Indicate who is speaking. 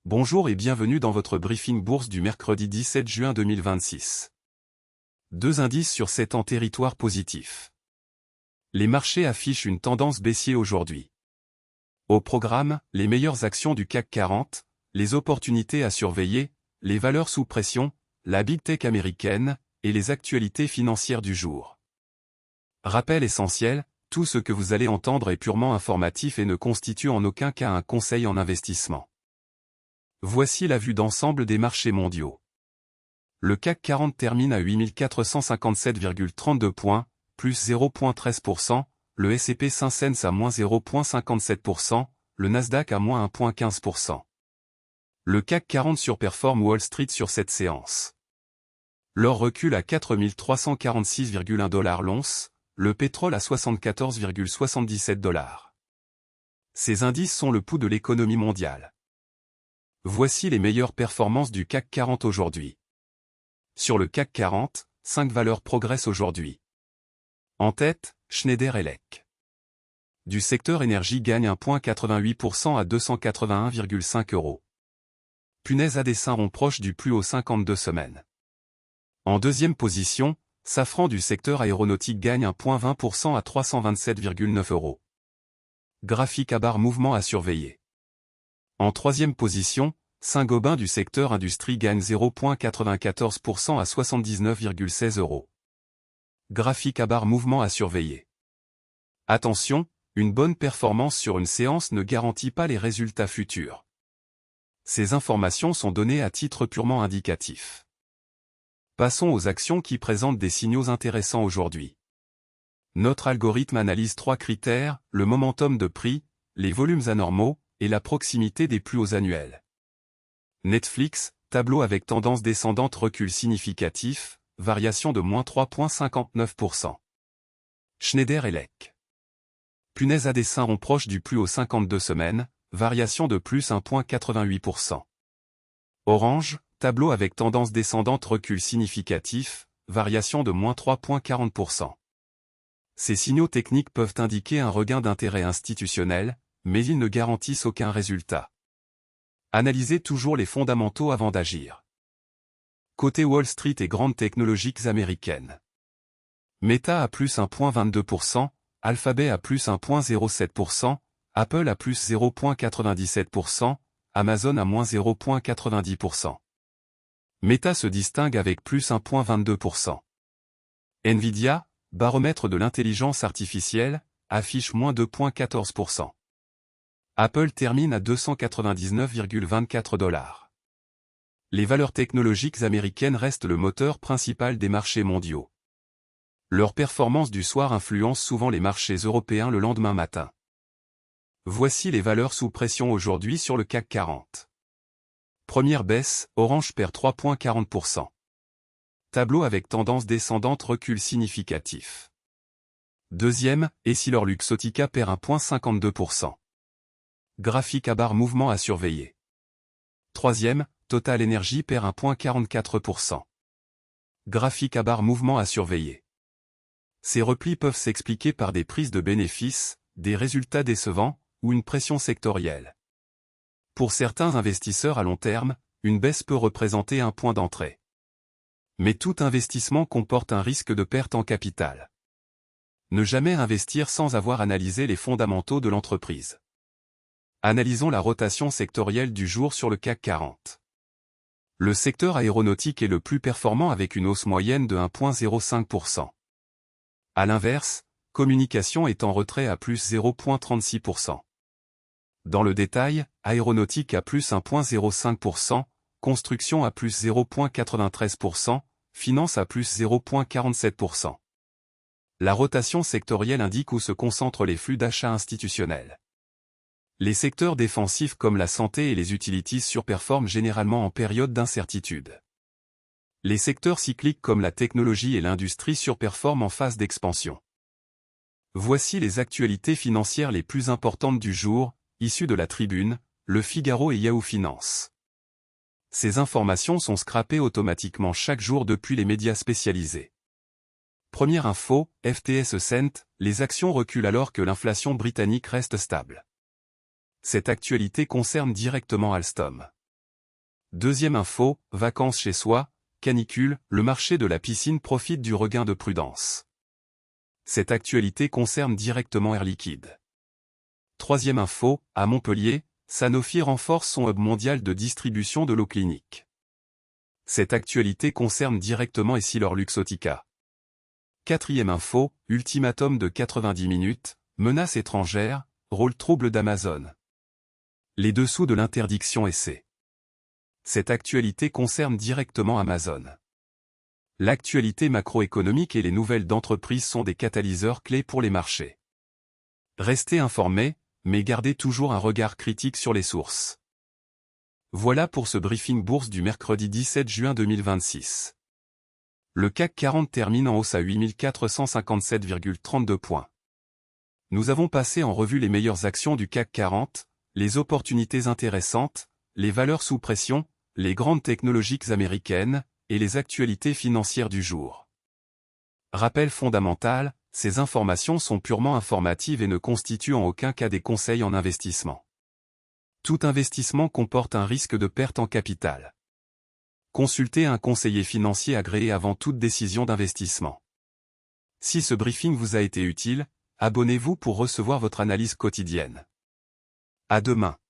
Speaker 1: Bonjour et bienvenue dans votre briefing bourse du mercredi 17 juin 2026. Deux indices sur 7 en territoire positif. Les marchés affichent une tendance baissière aujourd'hui. Au programme, les meilleures actions du CAC 40, les opportunités à surveiller, les valeurs sous pression, la Big Tech américaine, et les actualités financières du jour. Rappel essentiel, tout ce que vous allez entendre est purement informatif et ne constitue en aucun cas un conseil en investissement. Voici la vue d'ensemble des marchés mondiaux. Le CAC 40 termine à 8457,32 points, plus 0,13%, le S&P 500 à moins 0,57%, le Nasdaq à moins 1,15%. Le CAC 40 surperforme Wall Street sur cette séance. L'or recule à 4346,1 $ l'once, le pétrole à 74,77 $. Ces indices sont le pouls de l'économie mondiale. Voici les meilleures performances du CAC 40 aujourd'hui. Sur le CAC 40, 5 valeurs progressent aujourd'hui. En tête, Schneider Electric. Du secteur énergie gagne 1,88% à 281,5 €. Punaise à dessin rond proche du plus haut 52 semaines. En deuxième position, Safran du secteur aéronautique gagne 1,20% à 327,9 €. Graphique à barre mouvement à surveiller. En troisième position, Saint-Gobain du secteur industrie gagne 0,94% à 79,16 €. Graphique à barre mouvement à surveiller. Attention, une bonne performance sur une séance ne garantit pas les résultats futurs. Ces informations sont données à titre purement indicatif. Passons aux actions qui présentent des signaux intéressants aujourd'hui. Notre algorithme analyse 3 critères, le momentum de prix, les volumes anormaux, et la proximité des plus hauts annuels. Netflix, tableau avec tendance descendante recul significatif, variation de moins 3,59%. Schneider Electric. Punaise à dessin rond proche du plus haut 52 semaines, variation de plus 1,88%. Orange, tableau avec tendance descendante recul significatif, variation de moins 3,40%. Ces signaux techniques peuvent indiquer un regain d'intérêt institutionnel, mais ils ne garantissent aucun résultat. Analysez toujours les fondamentaux avant d'agir. Côté Wall Street et grandes technologiques américaines. Meta à plus 1,22%, Alphabet à plus 1,07%, Apple à plus 0,97%, Amazon à moins 0,90%. Meta se distingue avec plus 1,22%. Nvidia, baromètre de l'intelligence artificielle, affiche moins 2,14%. Apple termine à 299,24 $. Les valeurs technologiques américaines restent le moteur principal des marchés mondiaux. Leur performance du soir influence souvent les marchés européens le lendemain matin. Voici les valeurs sous pression aujourd'hui sur le CAC 40. Première baisse, Orange perd 3,40%. Tableau avec tendance descendante recul significatif. Deuxième, EssilorLuxottica perd 1,52%. Graphique à barre mouvement à surveiller. Troisième, Total Energy perd 1,44%. Graphique à barre mouvement à surveiller. Ces replis peuvent s'expliquer par des prises de bénéfices, des résultats décevants, ou une pression sectorielle. Pour certains investisseurs à long terme, une baisse peut représenter un point d'entrée. Mais tout investissement comporte un risque de perte en capital. Ne jamais investir sans avoir analysé les fondamentaux de l'entreprise. Analysons la rotation sectorielle du jour sur le CAC 40. Le secteur aéronautique est le plus performant avec une hausse moyenne de 1,05%. À l'inverse, communication est en retrait à plus 0,36%. Dans le détail, aéronautique à plus 1,05%, construction à plus 0,93%, finance à plus 0,47%. La rotation sectorielle indique où se concentrent les flux d'achat institutionnels. Les secteurs défensifs comme la santé et les utilities surperforment généralement en période d'incertitude. Les secteurs cycliques comme la technologie et l'industrie surperforment en phase d'expansion. Voici les actualités financières les plus importantes du jour, issues de la Tribune, Le Figaro et Yahoo Finance. Ces informations sont scrappées automatiquement chaque jour depuis les médias spécialisés. Première info, FTSE Cent, les actions reculent alors que l'inflation britannique reste stable. Cette actualité concerne directement Alstom. Deuxième info, vacances chez soi, canicule, le marché de la piscine profite du regain de prudence. Cette actualité concerne directement Air Liquide. Troisième info, à Montpellier, Sanofi renforce son hub mondial de distribution de l'eau clinique. Cette actualité concerne directement EssilorLuxottica. Quatrième info, ultimatum de 90 minutes, menace étrangère, rôle trouble d'Amazon. Les dessous de l'interdiction essai. Cette actualité concerne directement Amazon. L'actualité macroéconomique et les nouvelles d'entreprise sont des catalyseurs clés pour les marchés. Restez informés, mais gardez toujours un regard critique sur les sources. Voilà pour ce briefing bourse du mercredi 17 juin 2026. Le CAC 40 termine en hausse à 8457,32 points. Nous avons passé en revue les meilleures actions du CAC 40, les opportunités intéressantes, les valeurs sous pression, les grandes technologiques américaines, et les actualités financières du jour. Rappel fondamental, ces informations sont purement informatives et ne constituent en aucun cas des conseils en investissement. Tout investissement comporte un risque de perte en capital. Consultez un conseiller financier agréé avant toute décision d'investissement. Si ce briefing vous a été utile, abonnez-vous pour recevoir votre analyse quotidienne. À demain.